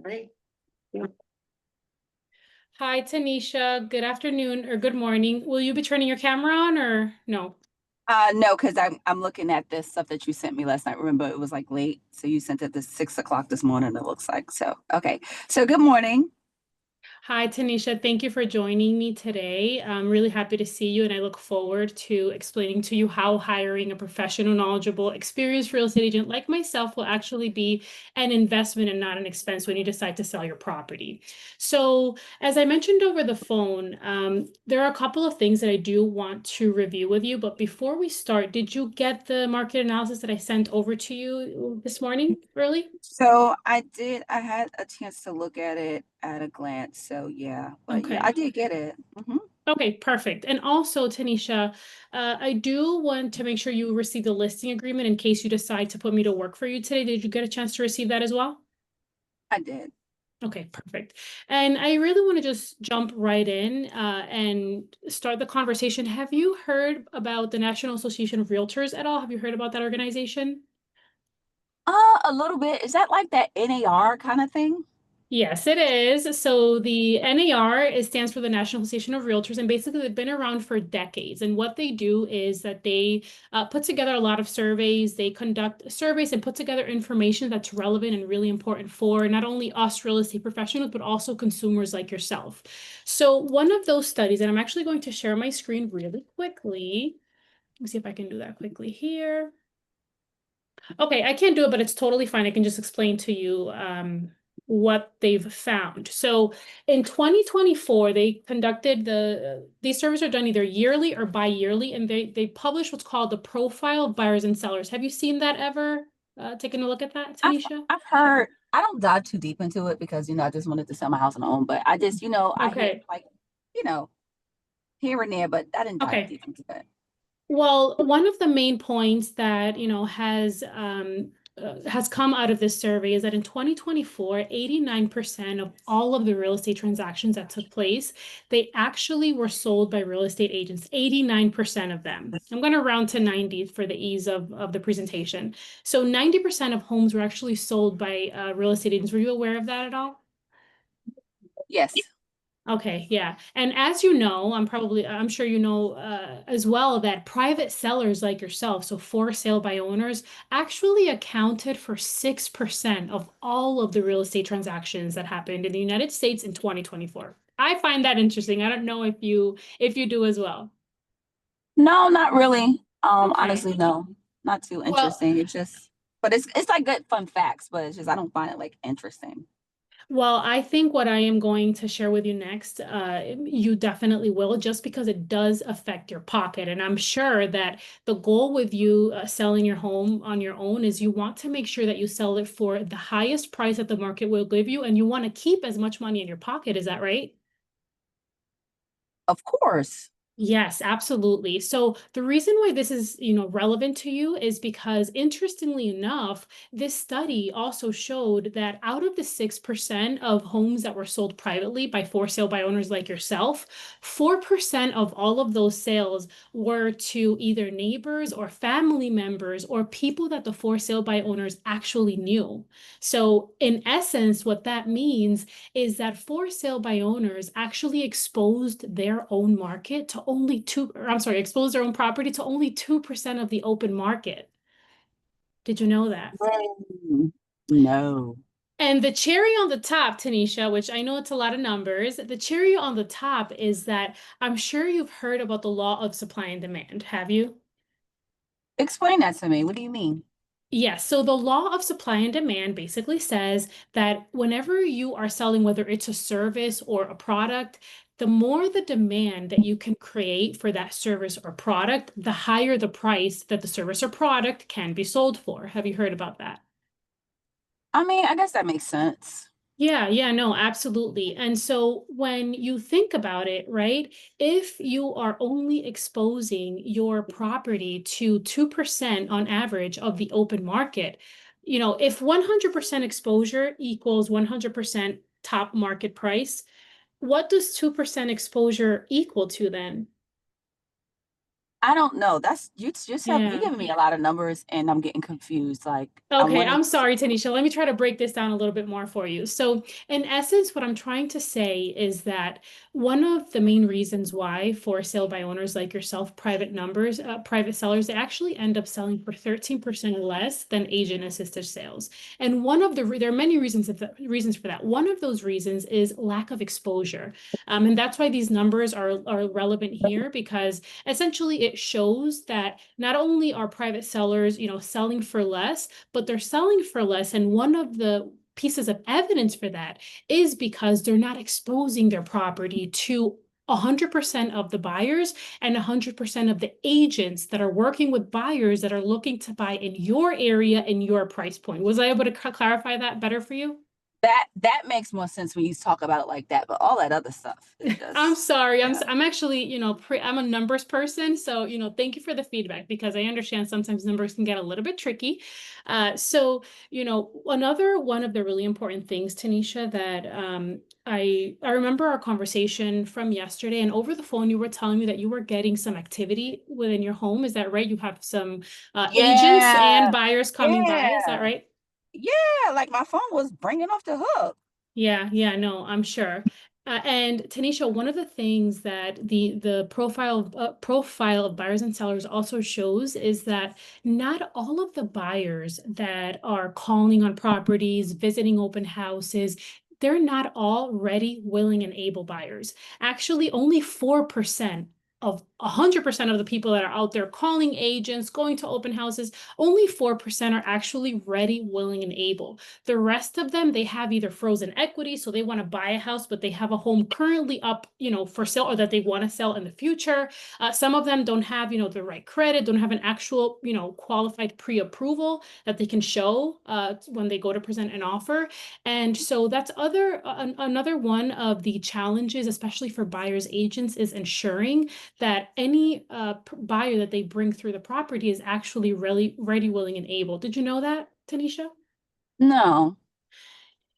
Right. Yeah. Hi, Tanisha. Good afternoon or good morning. Will you be turning your camera on or no? No, because I'm looking at this stuff that you sent me last night. Remember, it was like late, so you sent it this 6 o'clock this morning. It looks like so. Okay, so good morning. Hi, Tanisha. Thank you for joining me today. I'm really happy to see you, and I look forward to explaining to you how hiring a professional, knowledgeable, experienced real estate agent like myself will actually be an investment and not an expense when you decide to sell your property. So, as I mentioned over the phone, there are a couple of things that I do want to review with you. But before we start, did you get the market analysis that I sent over to you this morning early? So I did. I had a chance to look at it at a glance. So yeah, but yeah, I Okay. did get it. Okay, perfect. And also, Tanisha, I do want to make sure you receive the listing agreement in case you decide to put me to work for you today. Did you get a chance to receive that as well? I did. Okay, perfect. And I really want to just jump right in and start the conversation. Have you heard about the National Association of Realtors at all? Have you heard about that organization? A little bit. Is that like that NAR kind of thing? Yes, it is. So the NAR stands for the National Association of Realtors, and basically they've been around for decades. And what they do is that they put together a lot of surveys. They conduct surveys and put together information that's relevant and really important for not only us real estate professionals, but also consumers like yourself. So one of those studies, and I'm actually going to share my screen really quickly. Let me see if I can do that quickly here. Okay, I can't do it, but it's totally fine. I can just explain to you what they've found. So in 2024, they conducted these surveys are done either yearly or bi-yearly, and they publish what's called the profile of buyers and sellers. Have you seen that ever? Taken a look at that, I've Tanisha? I've heard. I don't dive too deep into it because I just wanted to sell my house on my own. But I just I hit Okay. like you know here and there, but I didn't dive Okay. deep into it. Well, one of the main points that, has come out of this survey is that in 2024, 89% of all of the real estate transactions that took place, they actually were sold by real estate agents, 89% of them. I'm going to round to 90 for the ease of the presentation. So 90% of homes were actually sold by real estate agents. Were you aware of that at all? Yes. Okay, yeah. And as you know, I'm sure you know as well that private sellers like yourself, so for sale by owners, actually accounted for 6% of all of the real estate transactions that happened in the United States in 2024. I find that interesting. I don't know if you do as well. No, not really. Okay. Honestly, no, not too Well, interesting. It's just, but it's like good fun facts, but it's just I don't find it like interesting. Well, I think what I am going to share with you next, you definitely will, just because it does affect your pocket. And I'm sure that the goal with you selling your home on your own is you want to make sure that you sell it for the highest price that the market will give you, and you want to keep as much money in your pocket. Is that right? Of course. Yes, absolutely. So the reason why this is, relevant to you is because interestingly enough, this study also showed that out of the 6% of homes that were sold privately by for sale by owners like yourself, 4% of all of those sales were to either neighbors or family members or people that the for sale by owners actually knew. So in essence, what that means is that for sale by owners actually exposed their own market to only two, or I'm sorry, exposed their own property to only 2% of the open market. Did you know that? Mm, no. And the cherry on the top, Tanisha, which I know it's a lot of numbers, the cherry on the top is that I'm sure you've heard about the law of supply and demand. Have you? Explain that to me. What do you mean? Yes, so the law of supply and demand basically says that whenever you are selling, whether it's a service or a product, the more the demand that you can create for that service or product, the higher the price that the service or product can be sold for. Have you heard about that? I mean, I guess that makes sense. Yeah, yeah, no, absolutely. And so when you think about it, right, if you are only exposing your property to 2% on average of the open market, if 100% exposure equals 100% top market price, what does 2% exposure equal to then? I don't know. That's you just have you Yeah. giving me a lot of numbers and I'm getting confused. Like I Okay, wanted I'm sorry, Tanisha. Let me try to break this down a little bit more for you. So, in essence, what I'm trying to say is that one of the main reasons why for sale by owners like yourself, private sellers, they actually end up selling for 13% less than agent assisted sales. And there are many reasons for that. One of those reasons is lack of exposure. And that's why these numbers are relevant here because essentially it shows that not only are private sellers, selling for less, but they're selling for less. And one of the pieces of evidence for that is because they're not exposing their property to 100% of the buyers and 100% of the agents that are working with buyers that are looking to buy in your area in your price point. Was I able to clarify that better for you? that makes more sense when you talk about it like that, but all that other stuff is I'm just sorry. yeah. I'm actually, I'm a numbers person. So, thank you for the feedback because I understand sometimes numbers can get a little bit tricky. So, another one of the really important things, Tanisha, that I remember our conversation from yesterday, and over the phone, you were telling me that you were getting some activity within your home. Is that right? You have some agents and Yeah. buyers coming by. Is that Yeah. right? Yeah. Like my phone was bringing off the hook. Yeah, yeah, no, I'm sure. And Tanisha, one of the things that the profile of buyers and sellers also shows is that not all of the buyers that are calling on properties, visiting open houses, they're not all ready, willing, and able buyers. Actually, only 4% of 100% of the people that are out there calling agents, going to open houses, only 4% are actually ready, willing, and able. The rest of them, they have either frozen equity, so they want to buy a house, but they have a home currently up, for sale or that they want to sell in the future. Some of them don't have, the right credit, don't have an actual, qualified pre-approval that they can show when they go to present an offer. And so that's another one of the challenges, especially for buyers agents, is ensuring that any buyer that they bring through the property is actually really ready, willing, and able. Did you know that, Tanisha? No.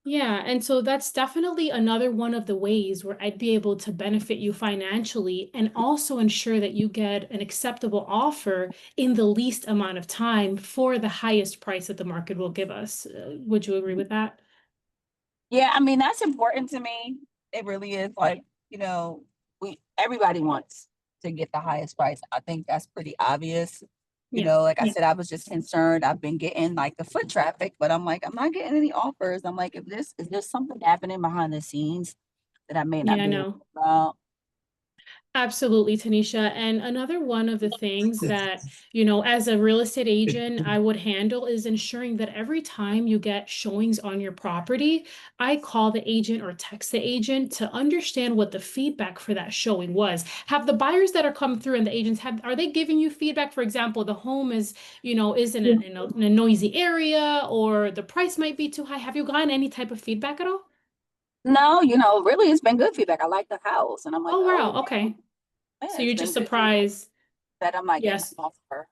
Yeah, and so that's definitely another one of the ways where I'd be able to benefit you financially and also ensure that you get an acceptable offer in the least amount of time for the highest price that the market will give us. Would you agree with that? Yeah, I mean that's important to me. It really is. Like, we everybody wants to get the highest price. I think that's pretty obvious. Yeah. Like I said, I was just concerned. I've been getting like the foot traffic, but I'm like, I'm not getting any offers. I'm like, if this is there something happening behind the scenes that I may not Yeah, I be aware know. about. Absolutely, Tanisha. And another one of the things that, as a real estate agent, I would handle is ensuring that every time you get showings on your property, I call the agent or text the agent to understand what the feedback for that showing was. Have the buyers that are coming through and the agents are they giving you feedback? For example, the home is in a noisy area or the price might be too high. Have you gotten any type of feedback at all? No, really, it's been good feedback. I like the house, and I'm like, Oh, oh, wow. Okay. yeah, So it's you're been just good feedback surprised. that I'm not getting an Yes. offer.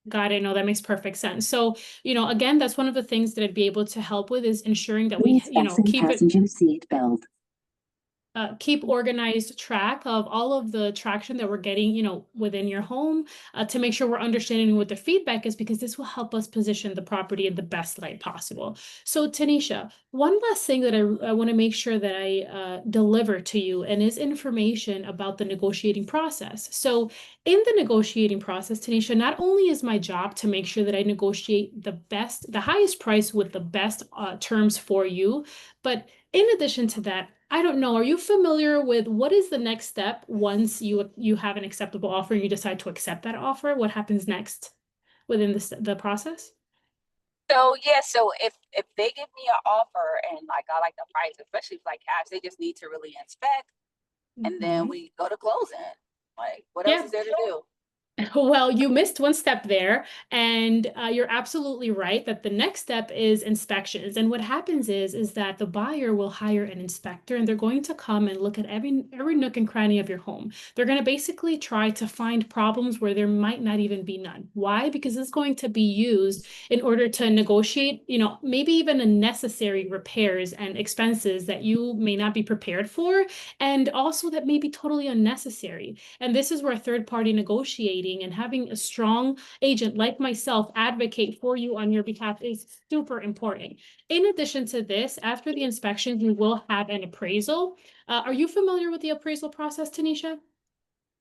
Got it. No, that makes perfect sense. So, again, that's one of the things that I'd be able to help with is ensuring that we, Please fasten passenger seat belt. keep organized track of all of the traction that we're getting, within your home, to make sure we're understanding what the feedback is, because this will help us position the property in the best light possible. So, Tanisha, one last thing that I want to make sure that I deliver to you and is information about the negotiating process. So, in the negotiating process, Tanisha, not only is my job to make sure that I negotiate the highest price with the best terms for you, but in addition to that, I don't know, are you familiar with what is the next step once you have an acceptable offer and you decide to accept that offer? What happens next within the process? So yeah, so if they give me an offer and like I like the price, especially if like cash, they just need to really inspect, and then Mhm. we go to closing. Like, what else Yeah. is there to do? Well, you missed one step there, and you're absolutely right that the next step is inspections. And what happens is that the buyer will hire an inspector, and they're going to come and look at every nook and cranny of your home. They're going to basically try to find problems where there might not even be none. Why? Because it's going to be used in order to negotiate, maybe even unnecessary repairs and expenses that you may not be prepared for, and also that may be totally unnecessary. And this is where third party negotiating and having a strong agent like myself advocate for you on your behalf is super important. In addition to this, after the inspection, you will have an appraisal. Are you familiar with the appraisal process, Tanisha?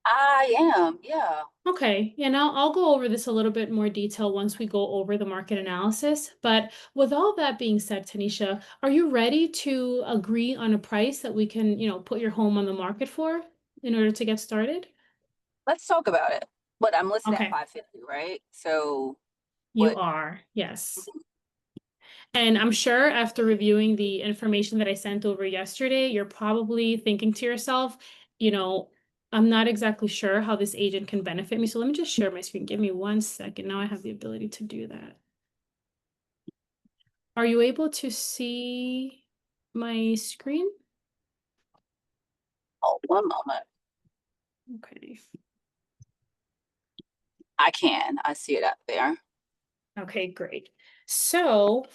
I am, yeah. Okay, yeah, now I'll go over this a little bit more detail once we go over the market analysis. But with all that being said, Tanisha, are you ready to agree on a price that we can, put your home on the market for in order to get started? Let's talk about it. But I'm listed at Okay. 550, right? So You what? are, yes. And I'm sure after reviewing the information that I sent over yesterday, you're probably thinking to yourself, you know, I'm not exactly sure how this agent can benefit me. So let me just share my screen. Give me 1 second. Now I have the ability to do that. Are you able to see my screen? Oh, one moment. Okay. I can. I see it up there. Okay, great. So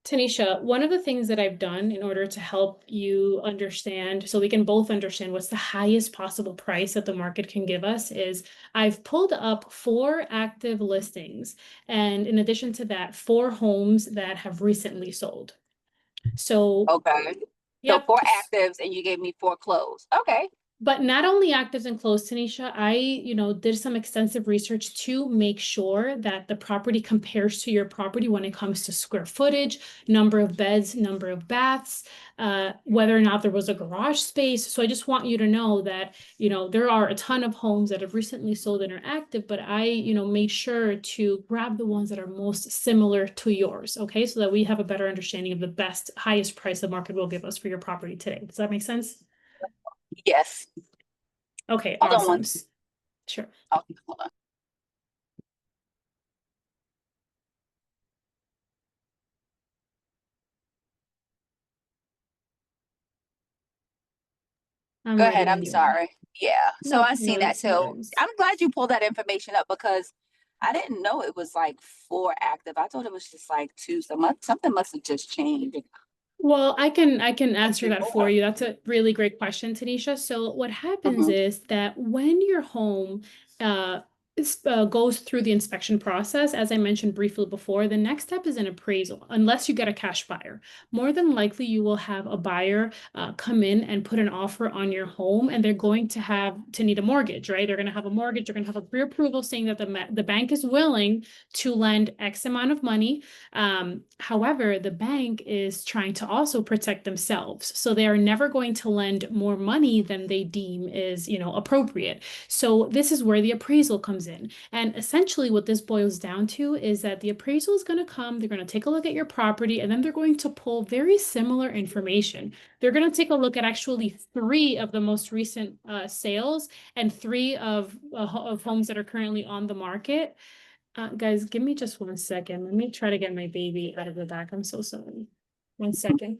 Tanisha, one of the things that I've done in order to help you understand, so we can both understand what's the highest possible price that the market can give us, is I've pulled up 4 active listings. And in addition to that, 4 homes that have recently sold. So, Okay. So yep. 4 actives and you gave me 4 closed. Okay. But not only actives and closed, Tanisha, I, did some extensive research to make sure that the property compares to your property when it comes to square footage, number of beds, number of baths, whether or not there was a garage space. So I just want you to know that, there are a ton of homes that have recently sold and are active, but I, made sure to grab the ones that are most similar to yours. Okay. So that we have a better understanding of the best, highest price the market will give us for your property today. Does that make sense? Yes. Okay, Hold on awesome. one. Sure. Oh, hold on. I'm Go ready ahead. when I'm you are. sorry. Yeah. So No, I no seen that. So worries. I'm glad you pulled that information up because I didn't know it was like 4 active. I thought it was just like two. Something must have just changed. Well, I can Could answer be that for more. you. That's a really great question, Tanisha. So what happens Hmm. is that when your home uh, goes through the inspection process, as I mentioned briefly before, the next step is an appraisal, unless you get a cash buyer. More than likely, you will have a buyer come in and put an offer on your home, and they're going to have to need a mortgage, right? They're going to have a mortgage. They're going to have a pre-approval saying that the bank is willing to lend X amount of money. However, the bank is trying to also protect themselves. So they are never going to lend more money than they deem is, appropriate. So this is where the appraisal comes in. And essentially what this boils down to is that the appraisal is going to come, they're going to take a look at your property, and then they're going to pull very similar information. They're going to take a look at actually 3 of the most recent sales and 3 of homes that are currently on the market. Guys, give me just 1 second. Let me try to get my baby out of the back. I'm so sorry. 1 second.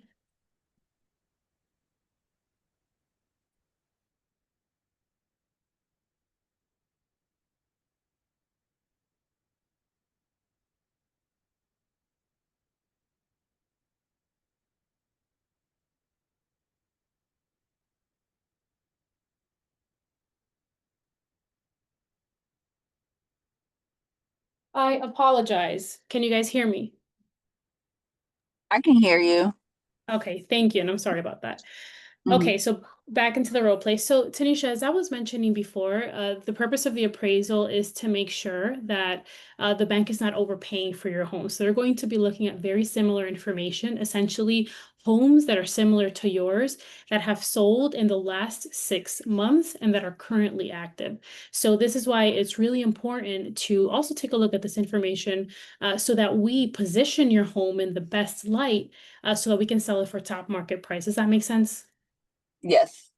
I apologize. Can you guys hear me? I can hear you. Okay, thank you. And I'm sorry about that. Hmm. Okay, so back into the role play. So, Tanisha, as I was mentioning before, the purpose of the appraisal is to make sure that the bank is not overpaying for your home. So they're going to be looking at very similar information, essentially homes that are similar to yours that have sold in the last 6 months and that are currently active. So this is why it's really important to also take a look at this information so that we position your home in the best light so that we can sell it for top market price. Does that make sense? Yes.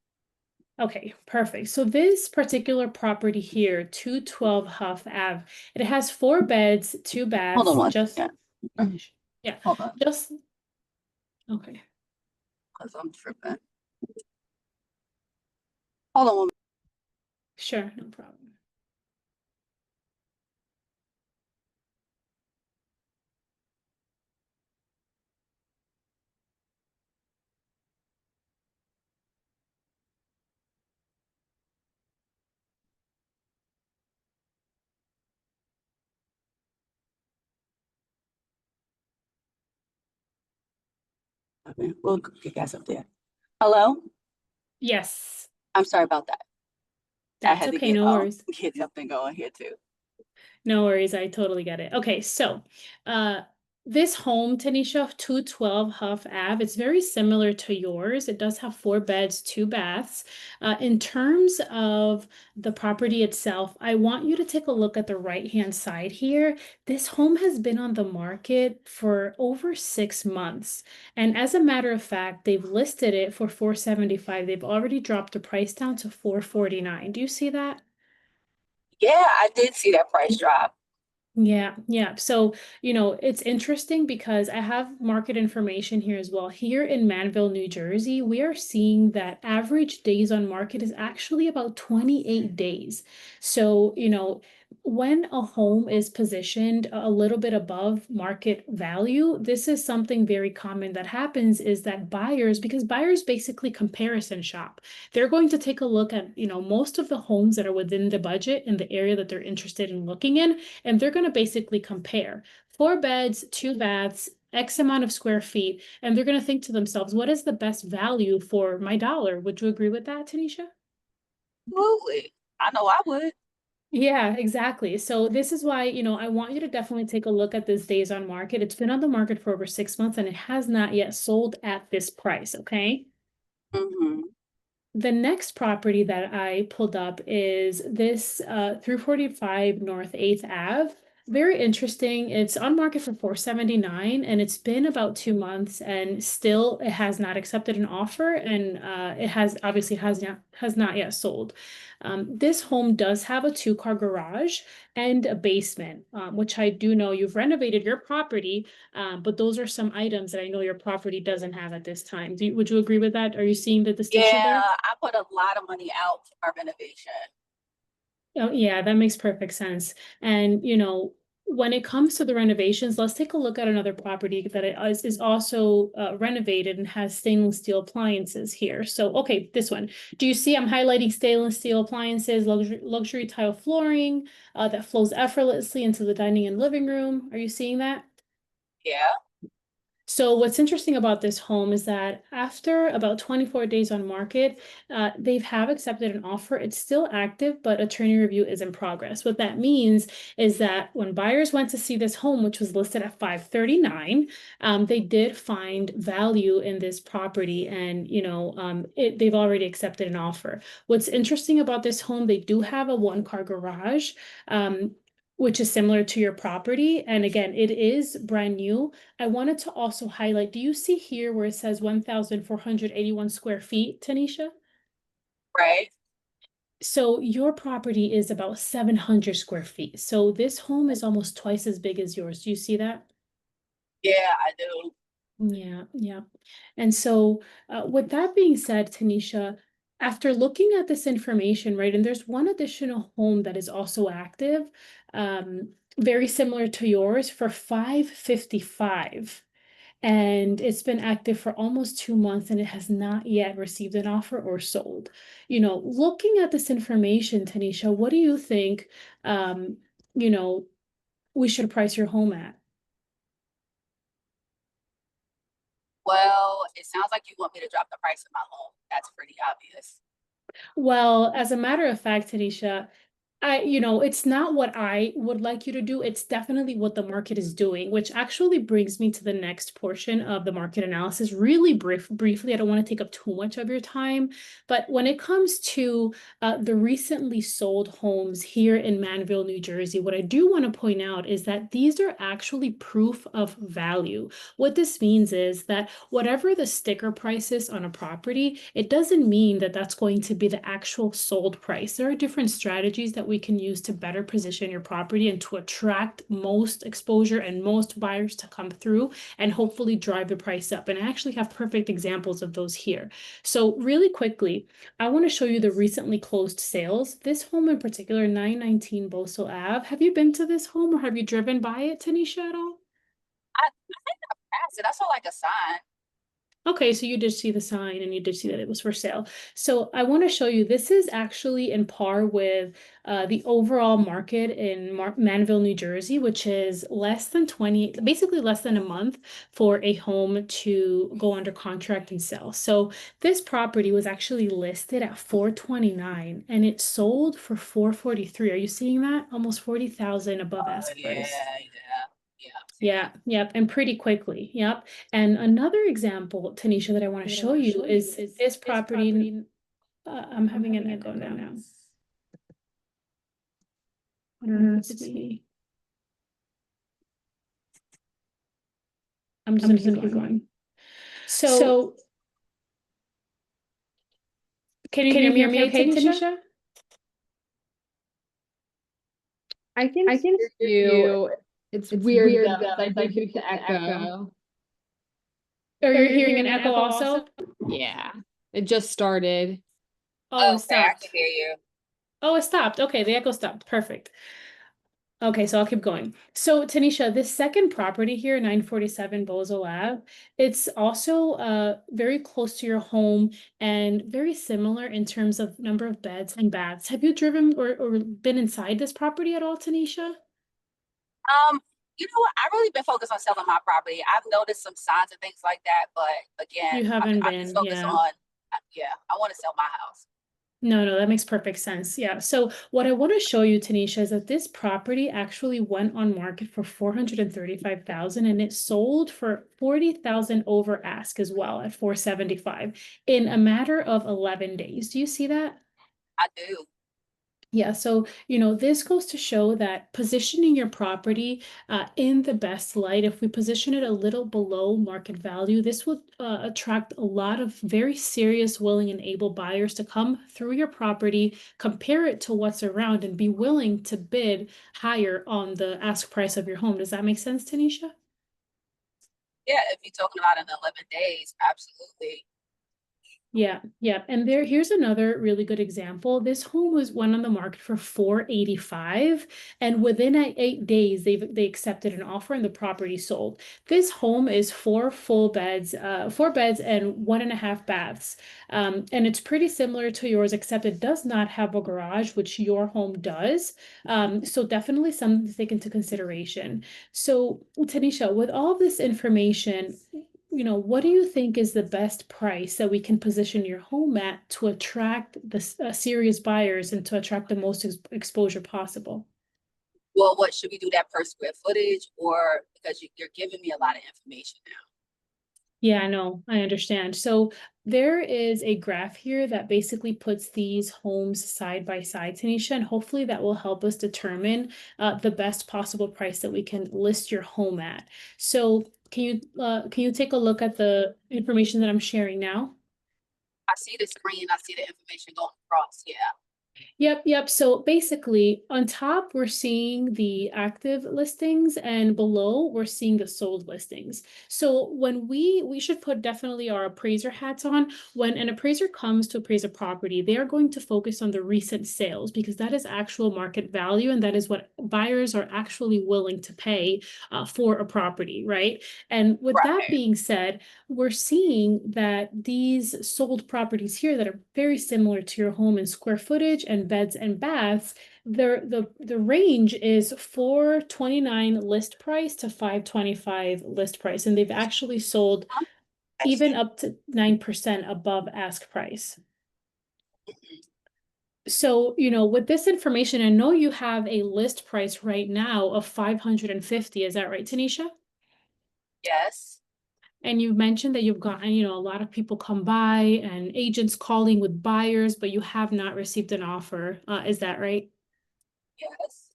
Okay, perfect. So this particular property here, 212 Huff Ave, it has 4 beds, 2 baths, Hold on one just, second. Mhm. yeah, Hold on, just, okay, because I'm tripping. Hold on one. sure, no problem. Okay, we'll get you guys up there. Hello? Yes, I'm sorry about that. I that's had to okay, get no worries. get something going here too. No worries, I totally get it. Okay, so uh this home, Tanisha, 212 Huff Ave, it's very similar to yours. It does have 4 beds, 2 baths. In terms of the property itself, I want you to take a look at the right-hand side here. This home has been on the market for over 6 months. And as a matter of fact, they've listed it for 475. They've already dropped the price down to 449. Do you see that? Yeah, I did see that price drop. Yeah, yeah. So, it's interesting because I have market information here as well. Here in Manville, New Jersey, we are seeing that average days on market is actually about 28 days. So, when a home is positioned a little bit above market value, this is something very common that happens is that buyers, because buyers basically comparison shop, they're going to take a look at, most of the homes that are within the budget in the area that they're interested in looking in, and they're going to basically compare 4 beds, 2 baths, X amount of square feet, and they're going to think to themselves, what is the best value for my dollar? Would you agree with that, Tanisha? Absolutely. I know I would. Yeah, exactly. So this is why, I want you to definitely take a look at this days on market. It's been on the market for over 6 months and it has not yet sold at this price, okay? Mm-hmm. The next property that I pulled up is this 345 North 8th Ave. Very interesting. It's on market for 479 and it's been about 2 months and still it has not accepted an offer and it has obviously has not yet sold. This home does have a 2-car garage and a basement, which I do know you've renovated your property, but those are some items that I know your property doesn't have at this time. Would you agree with that? Are you seeing the distinction Yeah, there? I put a lot of money out for our renovation. Oh, yeah, that makes perfect sense. And, when it comes to the renovations, let's take a look at another property that is also renovated and has stainless steel appliances here. So, okay, this one. Do you see I'm highlighting stainless steel appliances, luxury tile flooring that flows effortlessly into the dining and living room? Are you seeing that? Yeah. So what's interesting about this home is that after about 24 days on market, they have accepted an offer. It's still active, but attorney review is in progress. What that means is that when buyers went to see this home, which was listed at 539, they did find value in this property, and they've already accepted an offer. What's interesting about this home, they do have a 1-car garage. Which is similar to your property. And again, it is brand new. I wanted to also highlight, do you see here where it says 1,481 square feet, Tanisha? Right. So your property is about 700 square feet. So this home is almost twice as big as yours. Do you see that? Yeah, I do. Yeah, yeah. And so, with that being said, Tanisha, after looking at this information, right, and there's one additional home that is also active, very similar to yours for 555. And it's been active for almost 2 months and it has not yet received an offer or sold. Looking at this information, Tanisha, what do you think, um, you know, we should price your home at? Well, it sounds like you want me to drop the price of my home. That's pretty obvious. Well, as a matter of fact, Tanisha, It's not what I would like you to do. It's definitely what the market is doing, which actually brings me to the next portion of the market analysis. Really briefly, I don't want to take up too much of your time, but when it comes to the recently sold homes here in Manville, New Jersey, what I do want to point out is that these are actually proof of value. What this means is that whatever the sticker price is on a property, it doesn't mean that that's going to be the actual sold price. There are different strategies that we can use to better position your property and to attract most exposure and most buyers to come through and hopefully drive the price up. And I actually have perfect examples of those here. So really quickly, I want to show you the recently closed sales. This home in particular, 919 Boso Ave. Have you been to this home or have you driven by it, Tanisha, at all? I think I passed it. I saw like a sign. Okay, so you did see the sign and you did see that it was for sale. So I want to show you, this is actually in par with the overall market in Manville, New Jersey, which is less than 20, basically less than a month for a home to go under contract and sell. So this property was actually listed at 429 and it sold for 443. Are you seeing that? Almost 40,000 above ask Yeah, price. yeah, I'm seeing Yeah, yep, and pretty quickly. Yep. And another example, Tanisha, that I want to show you is this property. I'm having an echo now. I don't know if it's me. I'm just gonna keep going. So can you hear me okay, Tanisha? I can hear you. It's weird though, 'cause I do hear the echo. Or you're hearing an echo also? Yeah, it just started. Oh, it Okay, I can stopped. hear you. Oh, it stopped. Okay, the echo stopped. Perfect. Okay, so I'll keep going. So Tanisha, this second property here, 947 Bozo Ave, it's also very close to your home and very similar in terms of number of beds and baths. Have you driven or been inside this property at all, Tanisha? Um, you know what? I've really been focused on selling my property. I've noticed some signs and things like that, but again, You haven't I'm just been, focused yeah. on, yeah, I want to sell my house. No, that makes perfect sense. Yeah. So what I want to show you, Tanisha, is that this property actually went on market for 435,000 and it sold for 40,000 over ask as well at 475 in a matter of 11 days. Do you see that? I do. Yeah, so this goes to show that positioning your property in the best light, if we position it a little below market value, this will attract a lot of very serious, willing, and able buyers to come through your property, compare it to what's around, and be willing to bid higher on the ask price of your home. Does that make sense, Tanisha? Yeah, if you're talking about in 11 days, absolutely. Yeah, yeah. And here's another really good example. This home went on the market for 485, and within 8 days, they accepted an offer and the property sold. This home is four beds and 1.5 baths. And it's pretty similar to yours, except it does not have a garage, which your home does. So definitely something to take into consideration. So, Tanisha, with all this information, what do you think is the best price that we can position your home at to attract the serious buyers and to attract the most exposure possible? Well, what should we do that per square footage or because you're giving me a lot of information now? Yeah, no, I understand. So there is a graph here that basically puts these homes side by side, Tanisha, and hopefully that will help us determine the best possible price that we can list your home at. So can you take a look at the information that I'm sharing now? I see the screen, I see the information going across. Yeah. Yep, yep. So basically, on top, we're seeing the active listings, and below, we're seeing the sold listings. So when we should put definitely our appraiser hats on. When an appraiser comes to appraise a property, they are going to focus on the recent sales because that is actual market value, and that is what buyers are actually willing to pay for a property, right? And with that Right. being said, we're seeing that these sold properties here that are very similar to your home in square footage and beds and baths, the range is 429 list price to 525 list price, and they've actually sold even Excellent. up to 9% above ask price. So, with this information, I know you have a list price right now of 550. Is that right, Tanisha? Yes. And you mentioned that you've gotten, a lot of people come by and agents calling with buyers, but you have not received an offer. Is that right? Yes.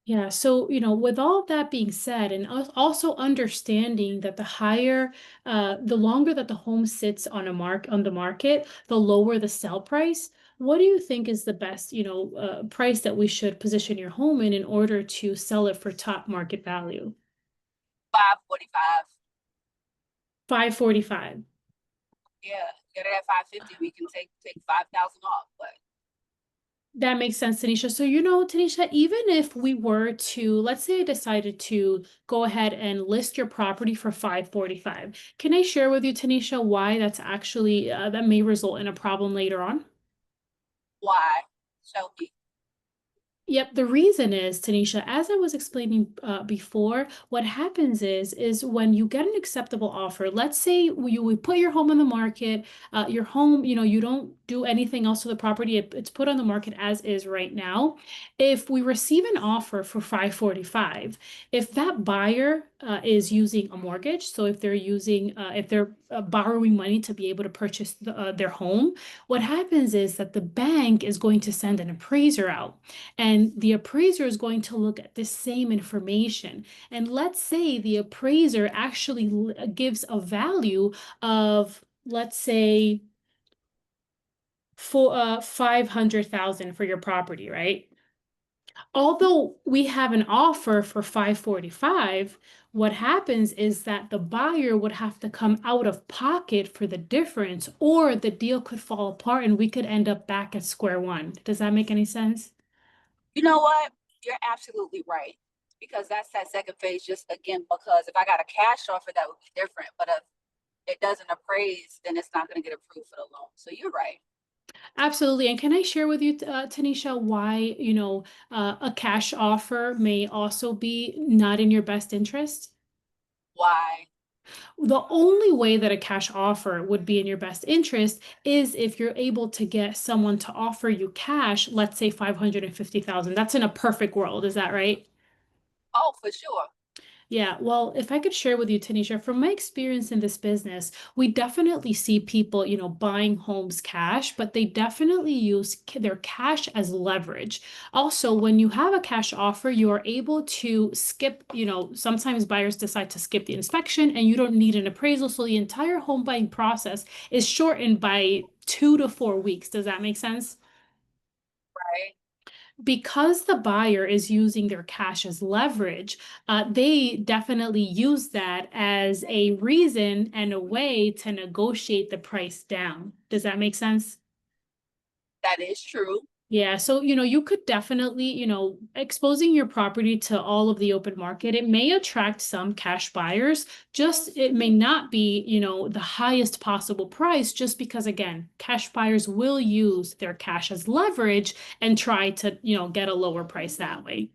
Yeah, so, with all that being said, and also understanding that the longer that the home sits on the market, the lower the sell price. What do you think is the best, price that we should position your home in order to sell it for top market value? 545. 545. Yeah. Get it at 550. We can take 5,000 off, but That makes sense, Tanisha. So, Tanisha, even if we were to, let's say I decided to go ahead and list your property for 545, can I share with you, Tanisha, why that's actually, that may result in a problem later on? why? Show me. Yep, the reason is, Tanisha, as I was explaining before, what happens is when you get an acceptable offer, let's say we put your home on the market, your home, you don't do anything else to the property, it's put on the market as is right now. If we receive an offer for 545, if that buyer is using a mortgage, so if they're borrowing money to be able to purchase their home, what happens is that the bank is going to send an appraiser out. And the appraiser is going to look at the same information. And let's say the appraiser actually gives a value of, let's say, for 500,000 for your property, right? Although we have an offer for 545, what happens is that the buyer would have to come out of pocket for the difference, or the deal could fall apart and we could end up back at square one. Does that make any sense? You know what? You're absolutely right. Because that's that second phase, just again, because if I got a cash offer, that would be different. But if it doesn't appraise, then it's not going to get approved for the loan. So you're right. Absolutely. And can I share with you, Tanisha, why, a cash offer may also be not in your best interest? Why? The only way that a cash offer would be in your best interest is if you're able to get someone to offer you cash, let's say 550,000. That's in a perfect world. Is that right? Oh, for sure. Yeah, well, if I could share with you, Tanisha, from my experience in this business, we definitely see people, buying homes cash, but they definitely use their cash as leverage. Also, when you have a cash offer, you are able to skip, sometimes buyers decide to skip the inspection and you don't need an appraisal. So the entire home buying process is shortened by 2 to 4 weeks. Does that make sense? Right. Because the buyer is using their cash as leverage, they definitely use that as a reason and a way to negotiate the price down. Does that make sense? That is true. Yeah, so you could definitely, exposing your property to all of the open market, it may attract some cash buyers, just it may not be, the highest possible price, just because again, cash buyers will use their cash as leverage and try to, get a lower price that way.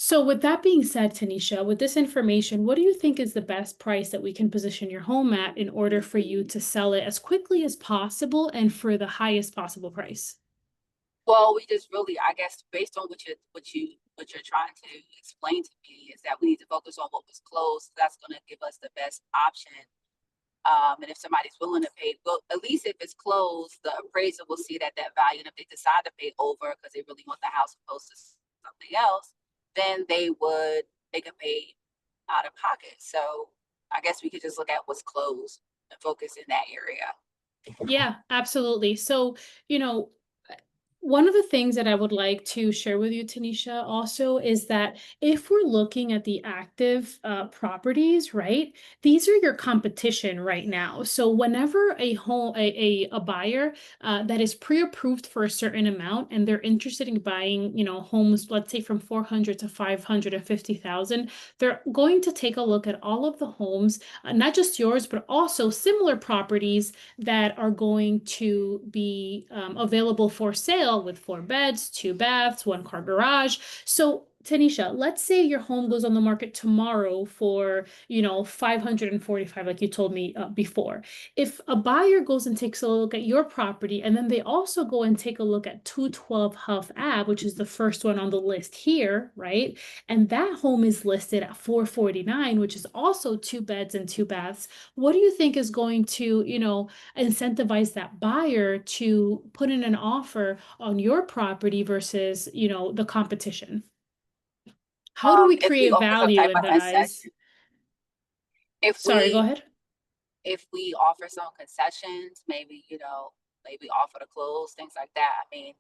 So with that being said, Tanisha, with this information, what do you think is the best price that we can position your home at in order for you to sell it as quickly as possible and for the highest possible price? Well, we just really, I guess, based on what you're trying to explain to me, is that we need to focus on what was closed. That's going to give us the best option. And if somebody's willing to pay, well, at least if it's closed, the appraiser will see that value. And if they decide to pay over because they really want the house opposed to something else, then they could pay out of pocket. So I guess we could just look at what's closed and focus in that area. Yeah, absolutely. So, you know, one of the things that I would like to share with you, Tanisha, also is that if we're looking at the active properties, right, these are your competition right now. So whenever a buyer that is pre-approved for a certain amount and they're interested in buying, homes, let's say from 400 to 550,000, they're going to take a look at all of the homes, not just yours, but also similar properties that are going to be available for sale with 4 beds, 2 baths, 1 car garage. So Tanisha, let's say your home goes on the market tomorrow for, 545, like you told me before. If a buyer goes and takes a look at your property, and then they also go and take a look at 212 Huff Ave, which is the first one on the list here, right? And that home is listed at 449, which is also 2 beds and 2 baths. What do you think is going to, incentivize that buyer to put in an offer on your property versus, the competition? How do we If we create offer some value type in of their eyes? concession, if Sorry, go we ahead. if we offer some concessions, maybe, maybe offer to close, things like that. I mean,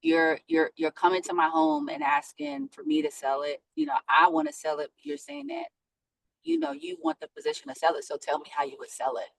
you're coming to my home and asking for me to sell it. I want to sell it. You're saying that, you want the position to sell it. So tell me how you would sell it.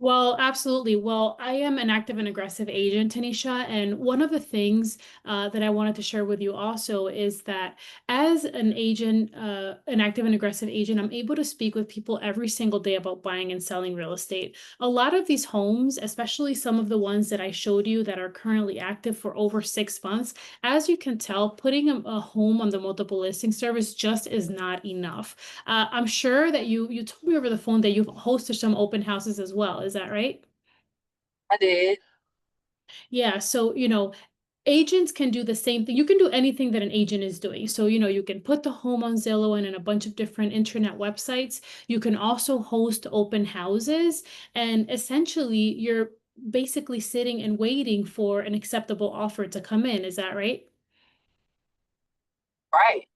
Well, absolutely. Well, I am an active and aggressive agent, Tanisha, and one of the things that I wanted to share with you also is that as an agent, an active and aggressive agent, I'm able to speak with people every single day about buying and selling real estate. A lot of these homes, especially some of the ones that I showed you that are currently active for over 6 months, as you can tell, putting a home on the multiple listing service just is not enough. I'm sure that you told me over the phone that you've hosted some open houses as well. Is that right? I did. Yeah. So, agents can do the same thing. You can do anything that an agent is doing. So, you can put the home on Zillow and in a bunch of different internet websites. You can also host open houses. And essentially, you're basically sitting and waiting for an acceptable offer to come in. Is that right? Right.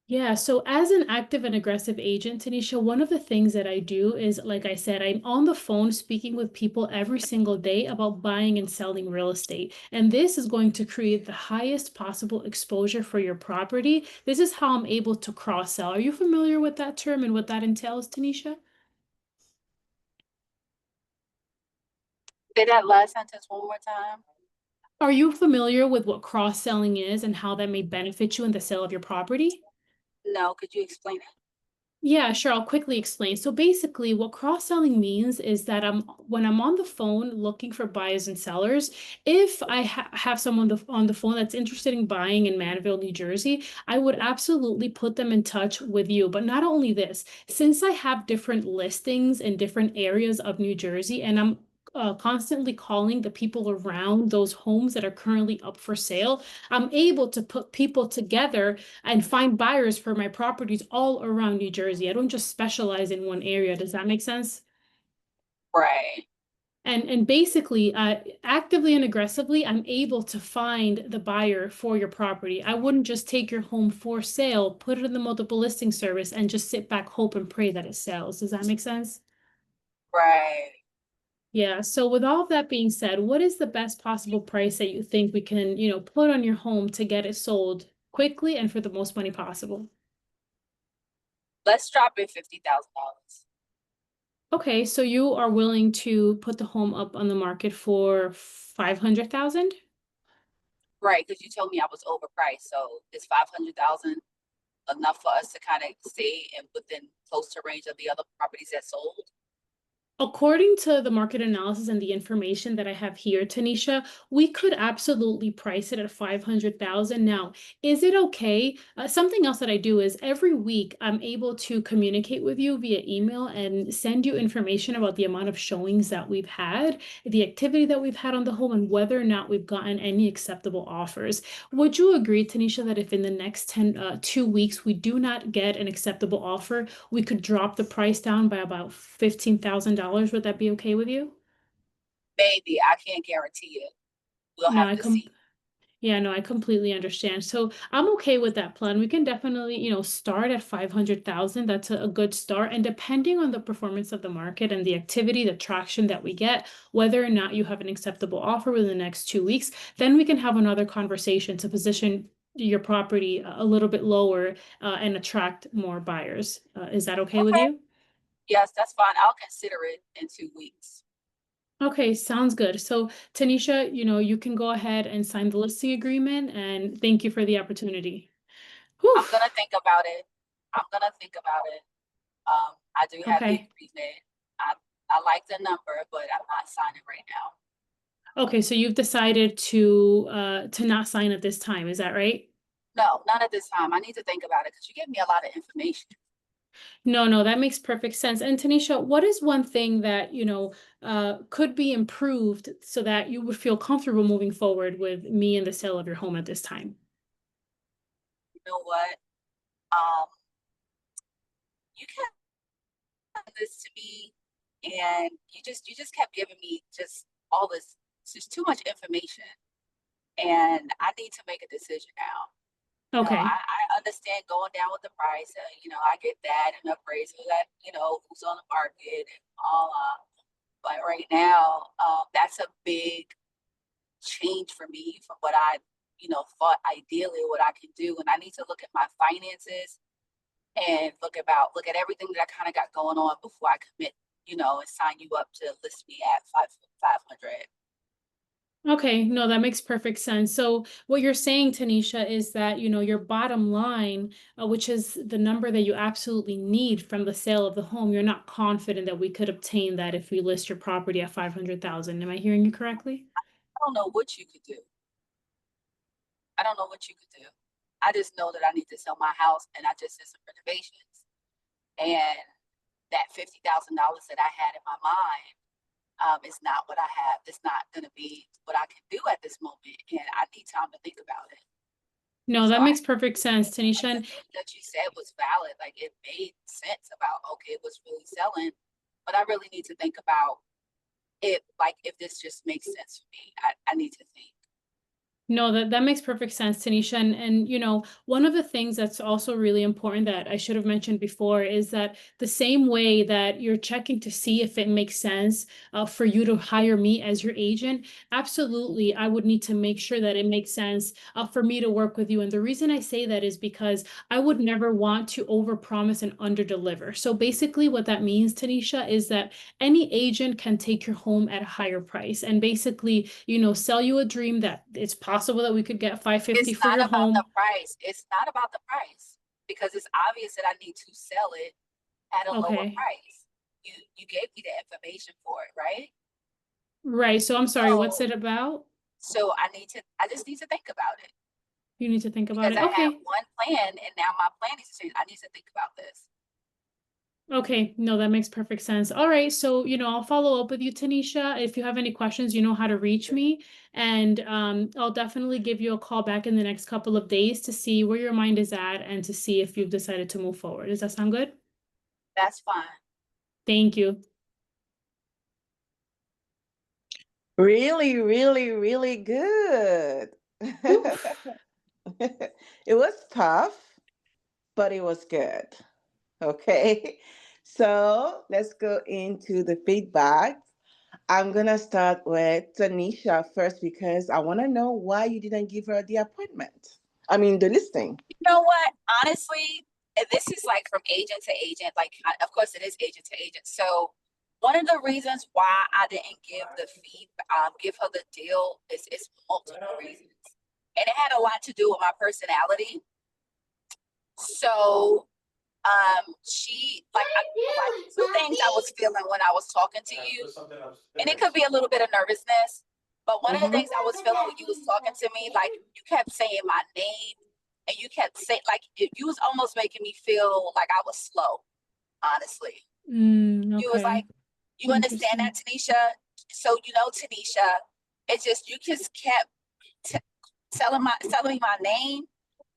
Yeah, so as an active and aggressive agent, Tanisha, one of the things that I do is, like I said, I'm on the phone speaking with people every single day about buying and selling real estate. And this is going to create the highest possible exposure for your property. This is how I'm able to cross-sell. Are you familiar with that term and what that entails, Tanisha? Say that last sentence one more time. Are you familiar with what cross-selling is and how that may benefit you in the sale of your property? No, could you explain it? Yeah, sure. I'll quickly explain. So basically, what cross-selling means is that when I'm on the phone looking for buyers and sellers, if I have someone on the phone that's interested in buying in Manville, New Jersey, I would absolutely put them in touch with you. But not only this, since I have different listings in different areas of New Jersey, and I'm constantly calling the people around those homes that are currently up for sale, I'm able to put people together and find buyers for my properties all around New Jersey. I don't just specialize in one area. Does that make sense? Right. And basically, actively and aggressively, I'm able to find the buyer for your property. I wouldn't just take your home for sale, put it in the multiple listing service, and just sit back, hope, and pray that it sells. Does that make sense? Right. Yeah. So with all of that being said, what is the best possible price that you think we can, put on your home to get it sold quickly and for the most money possible? Let's drop it $50,000. Okay, so you are willing to put the home up on the market for 500,000? Right, because you told me I was overpriced. So is 500,000 enough for us to kind of stay and within close to range of the other properties that sold? According to the market analysis and the information that I have here, Tanisha, we could absolutely price it at 500,000. Now, is it okay? Something else that I do is every week I'm able to communicate with you via email and send you information about the amount of showings that we've had, the activity that we've had on the home, and whether or not we've gotten any acceptable offers. Would you agree, Tanisha, that if in the next 2 weeks we do not get an acceptable offer, we could drop the price down by about $15,000? Would that be okay with you? Maybe. I can't guarantee it. We'll No, have to see. yeah, no, I completely understand. So I'm okay with that plan. We can definitely, start at 500,000. That's a good start. And depending on the performance of the market and the activity, the traction that we get, whether or not you have an acceptable offer within the next 2 weeks, then we can have another conversation to position your property a little bit lower and attract more buyers. Is that okay with Okay. you? Yes, that's fine. I'll consider it in 2 weeks. Okay, sounds good. So, Tanisha, you can go ahead and sign the listing agreement, and thank you for the opportunity. Whew. I'm gonna think about it. I'm gonna think about it. I do have the Okay. agreement. I like the number, but I'm not signing right now. Okay, so you've decided to not sign at this time, is that right? No, not at this time. I need to think about it because you gave me a lot of information. No, that makes perfect sense. And Tanisha, what is one thing that, could be improved so that you would feel comfortable moving forward with me and the sale of your home at this time? You know what? Um, you kept this to me, and you just kept giving me just all this, just too much information, and I need to make a decision now. Okay. I understand going down with the price. I get that and appraisal that, who's on the market and all. But right now, that's a big change for me from what I, thought ideally what I could do. And I need to look at my finances and look at everything that I kind of got going on before I commit, and sign you up to list me at 500. Okay, no, that makes perfect sense. So what you're saying, Tanisha, is that, your bottom line, which is the number that you absolutely need from the sale of the home, you're not confident that we could obtain that if we list your property at 500,000. Am I hearing you correctly? I don't know what you could do. I don't know what you could do. I just know that I need to sell my house, and I just did some renovations, and that $50,000 that I had in my mind is not what I have. It's not going to be what I can do at this moment, and I need time to think about it. No, So that makes perfect sense, Tanisha. And that you said was valid. Like, it made sense about, okay, it was really selling, but I really need to think about it. Like, if this just makes sense for me, I need to think. no, that makes perfect sense, Tanisha. And one of the things that's also really important that I should have mentioned before is that the same way that you're checking to see if it makes sense for you to hire me as your agent, absolutely, I would need to make sure that it makes sense for me to work with you. And the reason I say that is because I would never want to overpromise and underdeliver. So basically what that means, Tanisha, is that any agent can take your home at a higher price and basically, sell you a dream that it's possible that we could get 550 It's for not your about home. the price. It's not about the price, because it's obvious that I need to sell it at a lower Okay. price. You gave me the information for it, right? Right. So I'm sorry, what's So it about? so I just need to think about it, You need to think about because it. I have Okay. one plan and now my plan needs to change. I need to think about this. Okay. No, that makes perfect sense. All right. So, I'll follow up with you, Tanisha. If you have any questions, you know how to reach me. And I'll definitely give you a call back in the next couple of days to see where your mind is at and to see if you've decided to move forward. Does that sound good? That's fine. Thank you. Really, really, really good. It was tough, but it was good. Okay. So let's go into the feedback. I'm going to start with Tanisha first because I want to know why you didn't give her the appointment. I mean, the listing. You know what? Honestly, and this is like from agent to agent. Like, of course, it is agent to agent. So one of the reasons why I didn't give her the deal is multiple reasons, and it had a lot to do with my personality. So, she like two things I was feeling when I was talking to you, and it could be a little bit of nervousness. But one of the things I was feeling when you was talking to me, like, you kept saying my name, and you kept saying, like, you was almost making me feel like I was slow. Honestly, you was like, Okay. you understand that, Tanisha? So, Tanisha, it's just, you just kept telling me my name.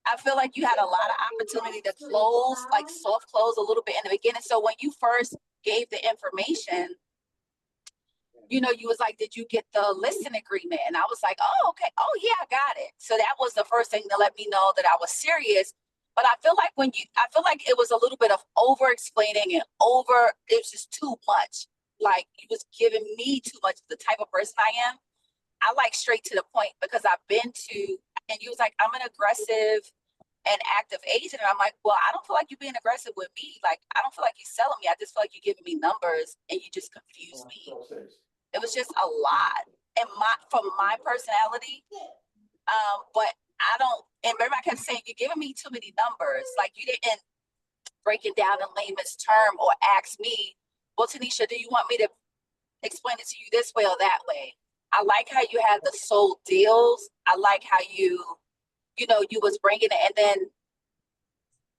I feel like you had a lot of opportunity to close, like soft close a little bit in the beginning. So when you first gave the information, you was like, did you get the listing agreement? And I was like, oh, okay. Oh yeah, I got it. So that was the first thing to let me know that I was serious. But I feel like it was a little bit of over explaining and it was just too much. Like, you was giving me too much of the type of person I am. I like straight to the point, because I've been to, and you was like, I'm an aggressive and active agent. And I'm like, well, I don't feel like you're being aggressive with me. Like, I don't feel like you're selling me. I just feel like you're giving me numbers and you just confuse me. It was just a lot. And from my personality, but I don't, and everybody kept saying, you're giving me too many numbers. Like, you didn't break it down in layman's term or ask me, well, Tanisha, do you want me to explain it to you this way or that way? I like how you had the sold deals. I like how you you know, you was bringing it. And then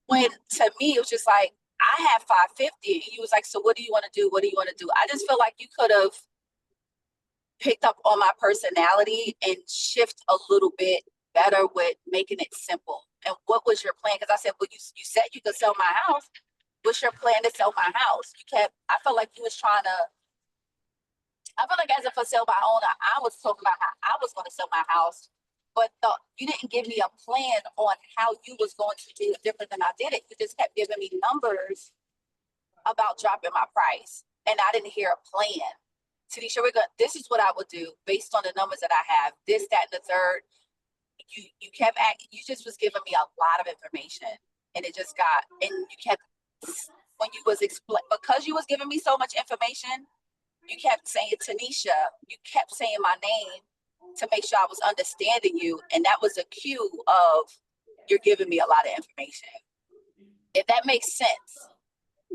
when, to me, it was just like, I had 550 and you was like, so what do you want to do? What do you want to do? I just feel like you could have picked up on my personality and shift a little bit better with making it simple. And what was your plan? Because I said, well, you said you could sell my house. What's your plan to sell my house? I felt like you was trying to, I feel like as a for sale by owner, I was talking about how I was going to sell my house, but you didn't give me a plan on how you was going to do it different than I did it. You just kept giving me numbers about dropping my price, and I didn't hear a plan. Tanisha, this is what I would do based on the numbers that I have, this, that, and the third. You kept you just was giving me a lot of information, and it just got, and you kept, when you was because you was giving me so much information, you kept saying Tanisha, you kept saying my name to make sure I was understanding you, and that was a cue of you're giving me a lot of information. If that makes sense.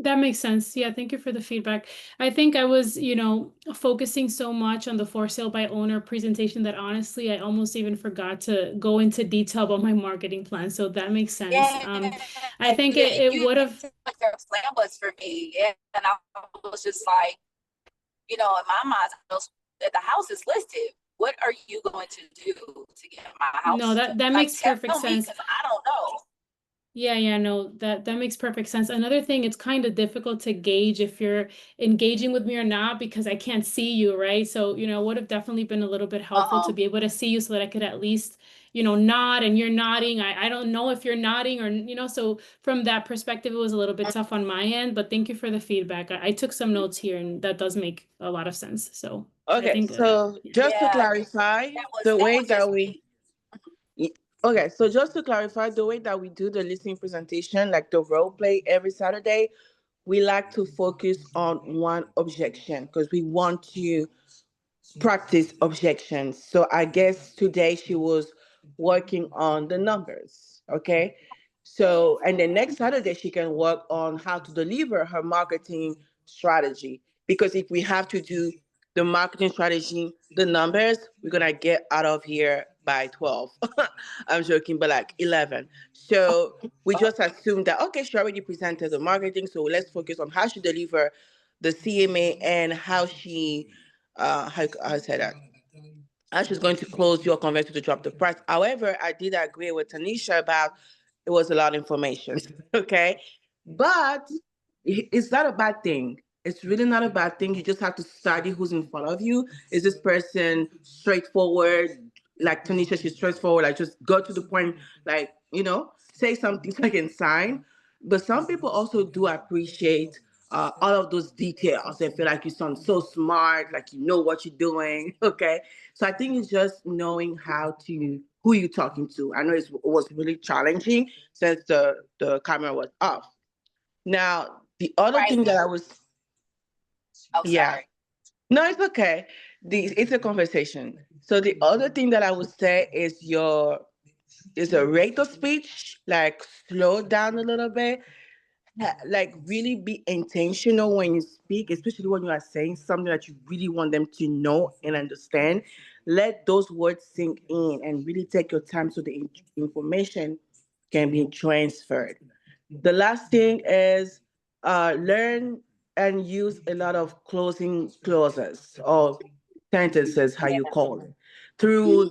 That makes sense. Yeah, thank you for the feedback. I think I was, you know, focusing so much on the for sale by owner presentation that honestly, I almost even forgot to go into detail about my marketing plan. So that makes sense. Yeah, I think it would have. Like your plan was for me, yeah, and I was just like, you know, in my mind, that the house is listed. What are you going to do to get my house? No, that makes perfect sense. Because I don't know. Yeah, no, that makes perfect sense. Another thing, it's kind of difficult to gauge if you're engaging with me or not because I can't see you, right? So, you know, it would have definitely been a little bit helpful to be able to see you so that I could at least, you know, nod, and you're nodding. I don't know if you're nodding or, you know, so from that perspective, it was a little bit tough on my end, but thank you for the feedback. I took some notes here and that does make a lot of sense. So okay, I think, so just to clarify, the way that we okay, so just to clarify, the way that we do the listening presentation, like the role play every Saturday, we like to focus on one objection because we want to practice objections. So I guess today she was working on the numbers. Okay. So, and then next Saturday, she can work on how to deliver her marketing strategy. Because if we have to do the marketing strategy, the numbers, we're going to get out of here by 12. I'm joking, but like 11. So we just assume that, okay, she already presented the marketing. So let's focus on how she deliver the CMA and how she, how I say that, and she's going to close your conversion to drop the price. However, I did agree with Tanisha about it was a lot of information, okay? But it's not a bad thing. It's really not a bad thing. You just have to study who's in front of you. Is this person straightforward? Like Tanisha, she's straightforward. Like just go to the point, like, you know, say something so I can sign. But some people also do appreciate all of those details. They feel like you sound so smart, like you know what you're doing. Okay. So I think it's just knowing who you're talking to. I know it was really challenging since the camera was off. Now, the other thing that I was, yeah, Sorry. no, it's okay. It's a conversation. So the other thing that I would say is a rate of speech, like slow down a little bit, like really be intentional when you speak, especially when you are saying something that you really want them to know and understand. Let those words sink in and really take your time so the information can be transferred. The last thing is learn and use a lot of closing clauses or sentences, how you call it, through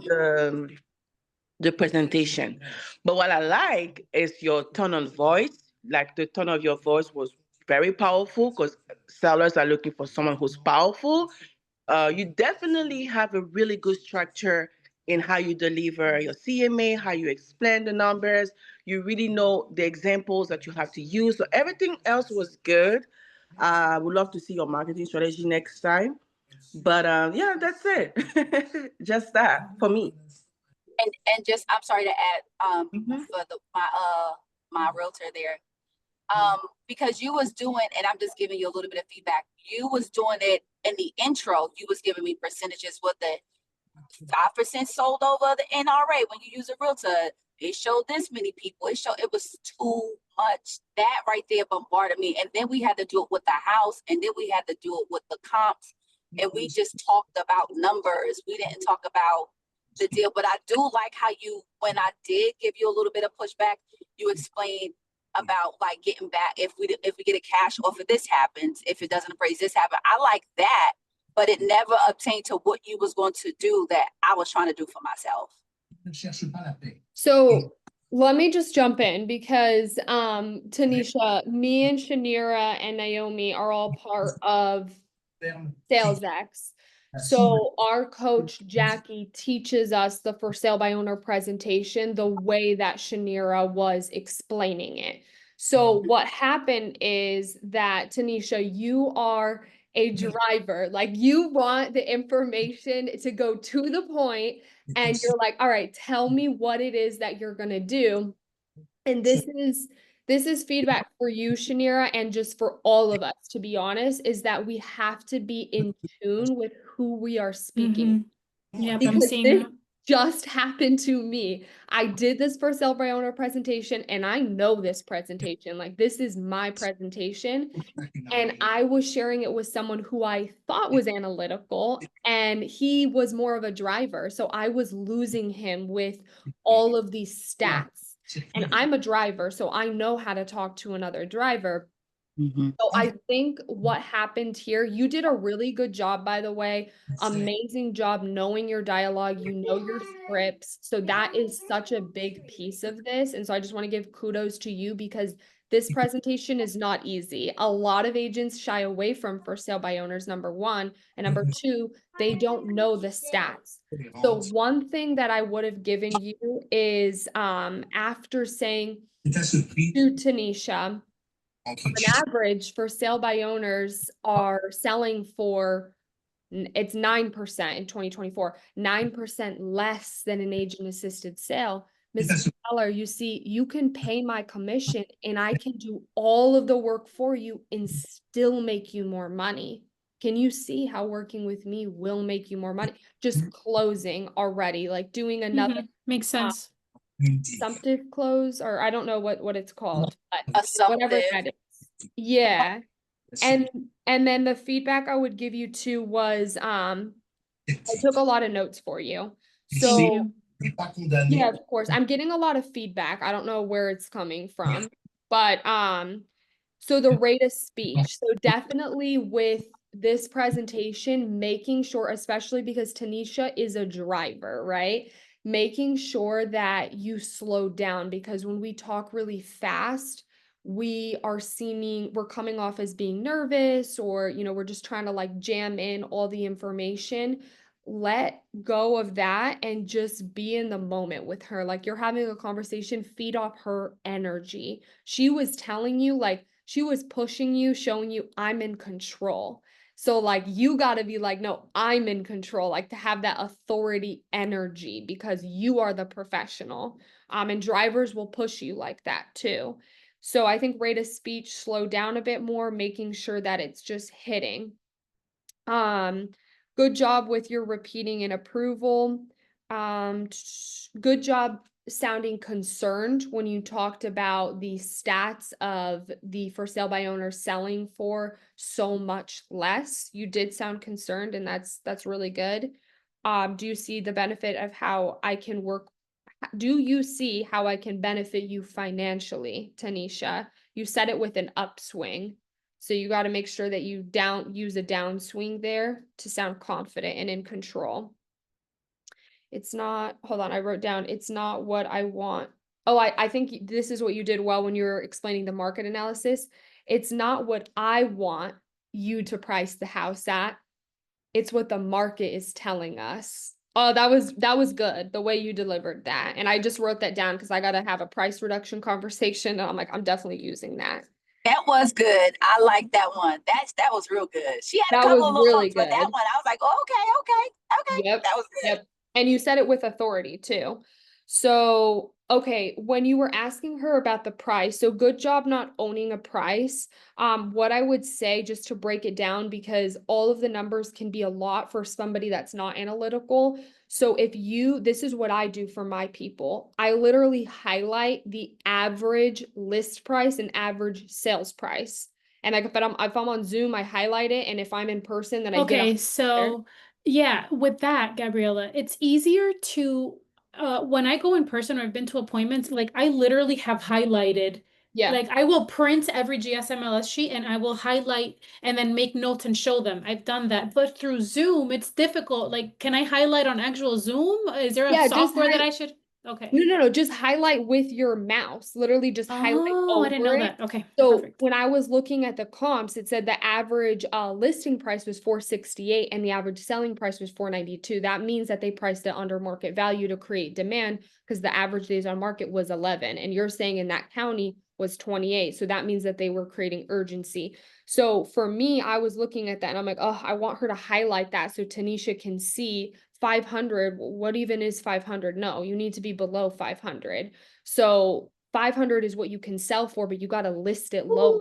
the presentation. But what I like is your tone of voice. Like the tone of your voice was very powerful because sellers are looking for someone who's powerful. You definitely have a really good structure in how you deliver your CMA, how you explain the numbers. You really know the examples that you have to use. So everything else was good. I would love to see your marketing strategy next time. But yeah, that's it. Just that for me. And just, I'm sorry to add, Mhm. for my realtor there, because you was doing, and I'm just giving you a little bit of feedback. You was doing it in the intro. You was giving me percentages with the 5% sold over the NRA. When you use a realtor, it showed this many people. It was too much. That right there bombarded me. And then we had to do it with the house, and then we had to do it with the comps. And we just talked about numbers. We didn't talk about the deal. But I do like how you, when I did give you a little bit of pushback, you explained about like getting back if we get a cash offer, this happens. If it doesn't appraise, this happen. I like that, but it never obtained to what you was going to do that I was trying to do for myself. So let me just jump in because Tanisha, me and Shanira and Naomi are all part of Sales X. So our coach Jackie teaches us the for sale by owner presentation the way that Shanira was explaining it. So what happened is that Tanisha, you are a driver, like you want the information to go to the point, and you're like, all right, tell me what it is that you're gonna do. And this is feedback for you, Shanira, and just for all of us, to be honest, is that we have to be in tune with who we are speaking. Yep, I'm Because seeing this that. just happened to me. I did this for sale by owner presentation, and I know this presentation. Like, this is my presentation. And I was sharing it with someone who I thought was analytical, and he was more of a driver. So I was losing him with all of these stats. And I'm a driver, so I know how to talk to another driver. So I think what happened here, you did a really good job, by the way. Amazing job knowing your dialogue, you know your scripts. So that is such a big piece of this. And so I just want to give kudos to you because this presentation is not easy. A lot of agents shy away from for sale by owners, number one. And number two, they don't know the stats. So one thing that I would have given you is after saying to Tanisha, on average, for sale by owners are selling for, it's 9% in 2024, 9% less than an agent assisted sale. Mr. Keller, you see, you can pay my commission and I can do all of the work for you and still make you more money. Can you see how working with me will make you more money? Just closing already, like doing another Makes sense. assumptive close, or I don't know what it's called, but whatever Assumptive. that is. Yeah. And then the feedback I would give you too was I took a lot of notes for you. So yeah, of course. I'm getting a lot of feedback. I don't know where it's coming from, but so the rate of speech. So definitely with this presentation, making sure, especially because Tanisha is a driver, right? Making sure that you slow down, because when we talk really fast, we're coming off as being nervous, or, we're just trying to like jam in all the information. Let go of that and just be in the moment with her. Like you're having a conversation, feed off her energy. She was telling you, like, she was pushing you, showing you I'm in control. So like you got to be like, no, I'm in control, like to have that authority energy because you are the professional. And drivers will push you like that too. So I think rate of speech, slow down a bit more, making sure that it's just hitting. Good job with your repeating and approval. Good job sounding concerned when you talked about the stats of the for sale by owner selling for so much less. You did sound concerned, and that's really good. Do you see the benefit of how I can work? Do you see how I can benefit you financially, Tanisha? You said it with an upswing. So you got to make sure that you use a downswing there to sound confident and in control. It's not, hold on, I wrote down, it's not what I want. Oh, I think this is what you did well when you were explaining the market analysis. It's not what I want you to price the house at. It's what the market is telling us. Oh, that was good, the way you delivered that. And I just wrote that down because I got to have a price reduction conversation. And I'm like, I'm definitely using that. That was good. I like that one. That was real good. She had a That couple was of little really notes, but that good. one, I was like, oh, okay. Yep. That was good. Yep. And you said it with authority too. So, okay, when you were asking her about the price, so good job not owning a price. What I would say, just to break it down, because all of the numbers can be a lot for somebody that's not analytical. So this is what I do for my people. I literally highlight the average list price and average sales price. And like if I'm on Zoom, I highlight it. And if I'm in person, then I get Okay, up so Yeah, with that, Gabriella, it's easier to when I go in person or I've been to appointments, like I literally have highlighted, Yeah. like I will print every GSMLS sheet and I will highlight and then make notes and show them. I've done that. But through Zoom, it's difficult. Like, can I highlight on actual Zoom? Is there a Yeah, just software that I should? Okay. No, just highlight with your mouse. Literally just highlight Oh, I didn't over know it. that. Okay, So perfect. when I was looking at the comps, it said the average listing price was 468 and the average selling price was 492. That means that they priced it under market value to create demand because the average days on market was 11. And you're saying in that county was 28. So that means that they were creating urgency. So for me, I was looking at that and I'm like, oh, I want her to highlight that so Tanisha can see 500. What even is 500? No, you need to be below 500. So 500 is what you can sell for, but you got to list it low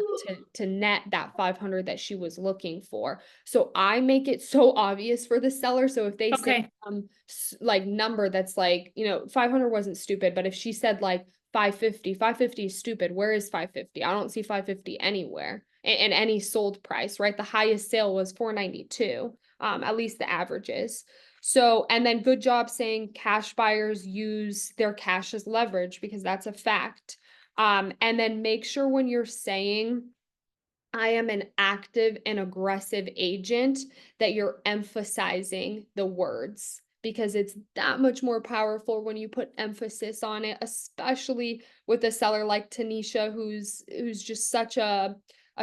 to net that 500 that she was looking for. So I make it so obvious for the seller. So if they say Okay. like number that's like, 500 wasn't stupid, but if she said like 550 is stupid. Where is 550? I don't see 550 anywhere and any sold price, right? The highest sale was 492. At least the averages. So, and then good job saying cash buyers use their cash as leverage because that's a fact. And then make sure when you're saying I am an active and aggressive agent that you're emphasizing the words because it's that much more powerful when you put emphasis on it, especially with a seller like Tanisha who's just such a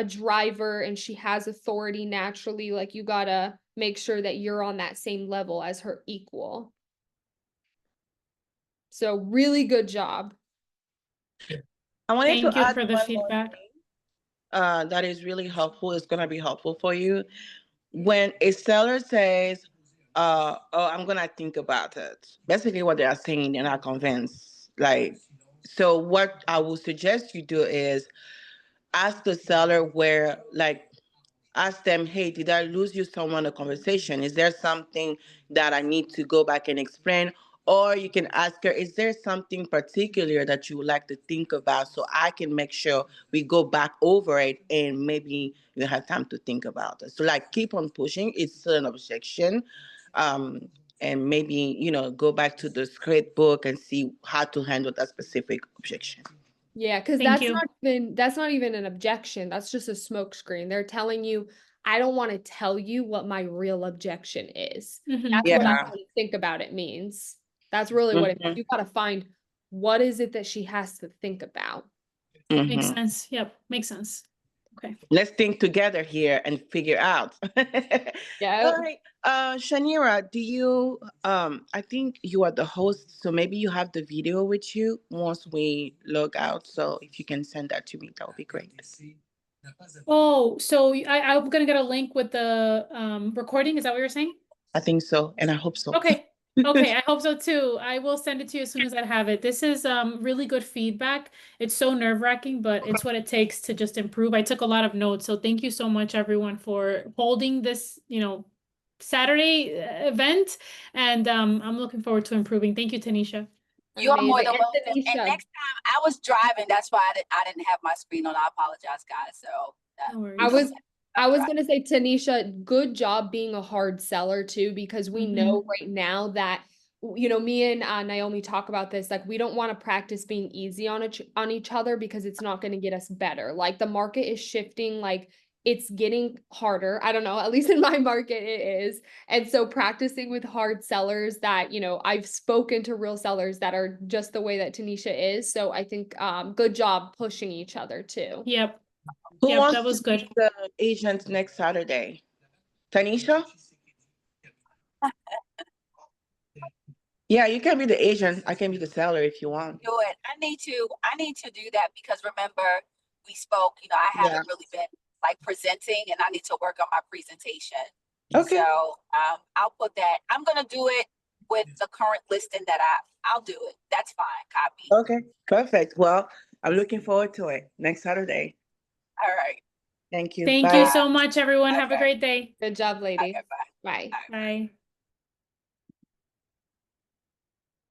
driver and she has authority naturally. Like you gotta make sure that you're on that same level as her equal. So really good job. I wanted Thank to you add for the one more feedback. thing that is really helpful. It's going to be helpful for you. When a seller says, oh, I'm going to think about it, basically what they are saying, they're not convinced. Like, so what I would suggest you do is ask the seller where, like, ask them, hey, did I lose you somewhere in the conversation? Is there something that I need to go back and explain? Or you can ask her, is there something particular that you would like to think about so I can make sure we go back over it and maybe you have time to think about it. So like keep on pushing. It's still an objection. Um, and maybe, go back to the script book and see how to handle that specific objection. Yeah, because Thank you. that's not even an objection. That's just a smoke screen. They're telling you, I don't want to tell you what my real objection is. Mhm. That's what I Yeah. want to think about it means. That's really what it means. Mhm. You got to find what is it that she has to think about. Makes Mhm. sense. Yep, makes sense. Okay. Let's think together here and figure out. Yeah. All right. Shanira, do you I think you are the host, so maybe you have the video with you once we log out. So if you can send that to me, that would be great. Oh, so I'm gonna get a link with the recording. Is that what you're saying? I think so, and I hope so. Okay. Okay, I hope so too. I will send it to you as soon as I have it. This is really good feedback. It's so nerve-wracking, but it's what it takes to just improve. I took a lot of notes, so thank you so much everyone for holding this, Saturday event, and I'm looking forward to improving. Thank you, Tanisha. You're more Amazing. than And welcome. And Tanisha, next time I was driving, that's why I didn't have my screen on. I apologize, guys. So No I worries. was I was gonna say, Tanisha, good job being a hard seller too, because we know right now that me and Naomi talk about this. Like, we don't want to practice being easy on each other because it's not going to get us better. Like, the market is shifting, like it's getting harder. I don't know, at least in my market it is. And so practicing with hard sellers that, I've spoken to real sellers that are just the way that Tanisha is. So I think good job pushing each other too. Yep. Who Yep, wants that was to be good. the agent next Saturday? Tanisha? Yeah, you can be the agent. I can be the seller if you want. do it. I need to do that because remember we spoke, I Yeah. haven't really been like presenting and I need to work on my presentation. Okay. So I'll put that. I'm gonna do it with the current listing that I'll do it. That's fine. Copy. Okay. Perfect. Well, I'm looking forward to it next Saturday. All right. Thank you. Thank Bye. you so much, everyone. Have a Okay. great day. Good job, ladies. Okay, bye. Bye. Bye.